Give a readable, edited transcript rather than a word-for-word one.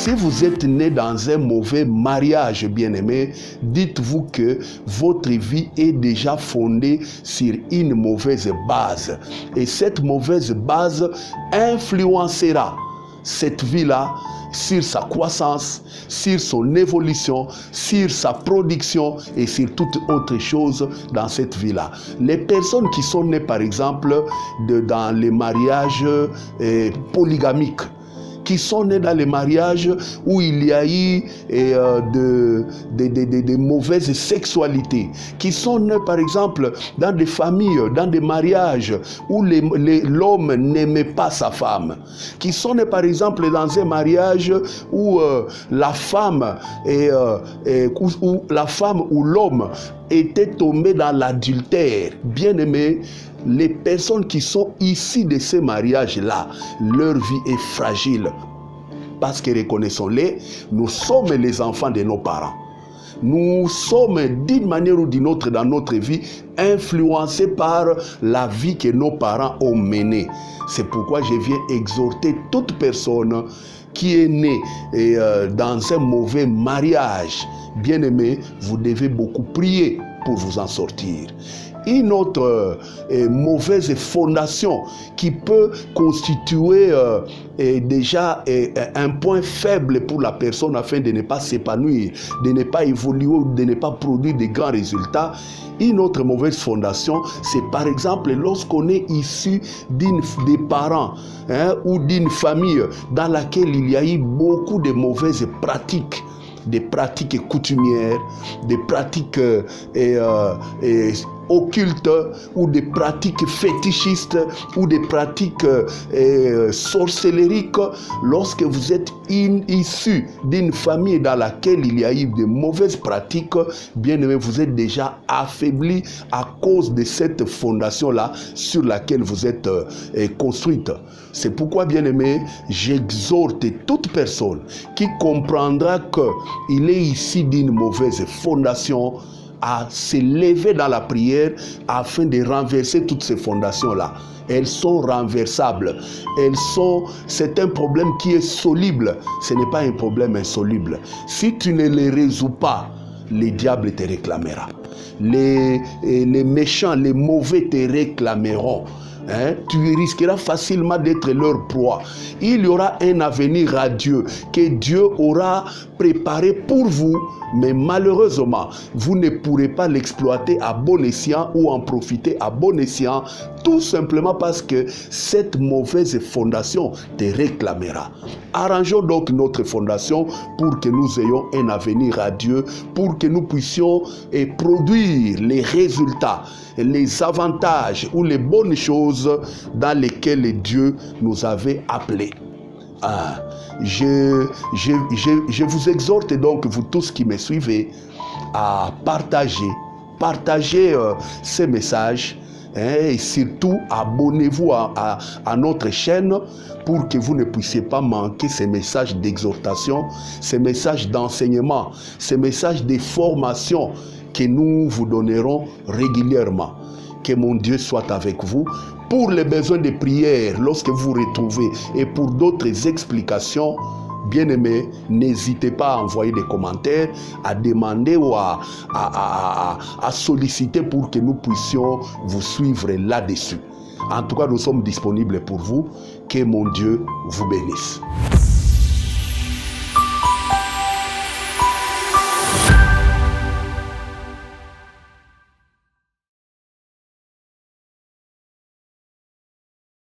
Si vous êtes né dans un mauvais mariage, bien-aimé, dites-vous que votre vie est déjà fondée sur une mauvaise base. Et cette mauvaise base influencera cette vie-là sur sa croissance, sur son évolution, sur sa production et sur toute autre chose dans cette vie-là. Les personnes qui sont nées, par exemple, dans les mariages polygamiques, qui sont nés dans les mariages où il y a eu de mauvaises sexualités, qui sont nés par exemple dans des familles, dans des mariages où l'homme n'aimait pas sa femme, qui sont nés par exemple dans un mariage où la femme ou l'homme était tombé dans l'adultère. Bien aimé, les personnes qui sont issues de ces mariages-là, leur vie est fragile. Parce que reconnaissons-les, nous sommes les enfants de nos parents. Nous sommes d'une manière ou d'une autre dans notre vie influencés par la vie que nos parents ont menée. C'est pourquoi je viens exhorter toute personne qui est née dans un mauvais mariage. Bien-aimé, vous devez beaucoup prier pour vous en sortir. Une autre mauvaise fondation qui peut constituer déjà un point faible pour la personne afin de ne pas s'épanouir, de ne pas évoluer, de ne pas produire de grands résultats. Une autre mauvaise fondation, c'est par exemple lorsqu'on est issu des parents ou d'une famille dans laquelle il y a eu beaucoup de mauvaises pratiques, des pratiques coutumières, des pratiques occultes ou des pratiques fétichistes ou des pratiques sorcellériques. Lorsque vous êtes issu d'une famille dans laquelle il y a eu de mauvaises pratiques, bien aimé, vous êtes déjà affaibli à cause de cette fondation-là sur laquelle vous êtes construite. C'est pourquoi, bien aimé, j'exhorte toute personne qui comprendra qu'il est ici d'une mauvaise fondation à se lever dans la prière afin de renverser toutes ces fondations-là. Elles sont renversables. C'est un problème qui est soluble. Ce n'est pas un problème insoluble. Si tu ne les résous pas, le diable te réclamera. Les méchants, les mauvais te réclameront. Tu risqueras facilement d'être leur proie. Il y aura un avenir radieux que Dieu aura préparé pour vous, mais malheureusement, vous ne pourrez pas l'exploiter à bon escient ou en profiter à bon escient, tout simplement parce que cette mauvaise fondation te réclamera. Arrangeons donc notre fondation pour que nous ayons un avenir radieux, pour que nous puissions produire les résultats, les avantages ou les bonnes choses dans lesquelles Dieu nous avait appelés. Je vous exhorte donc, vous tous qui me suivez, à partager ces messages, et surtout abonnez-vous à notre chaîne pour que vous ne puissiez pas manquer ces messages d'exhortation, ces messages d'enseignement, ces messages de formation que nous vous donnerons régulièrement. Que mon Dieu soit avec vous. Pour les besoins de prière, lorsque vous vous retrouvez, et pour d'autres explications, bien-aimés, n'hésitez pas à envoyer des commentaires, à demander ou à solliciter pour que nous puissions vous suivre là-dessus. En tout cas, nous sommes disponibles pour vous. Que mon Dieu vous bénisse.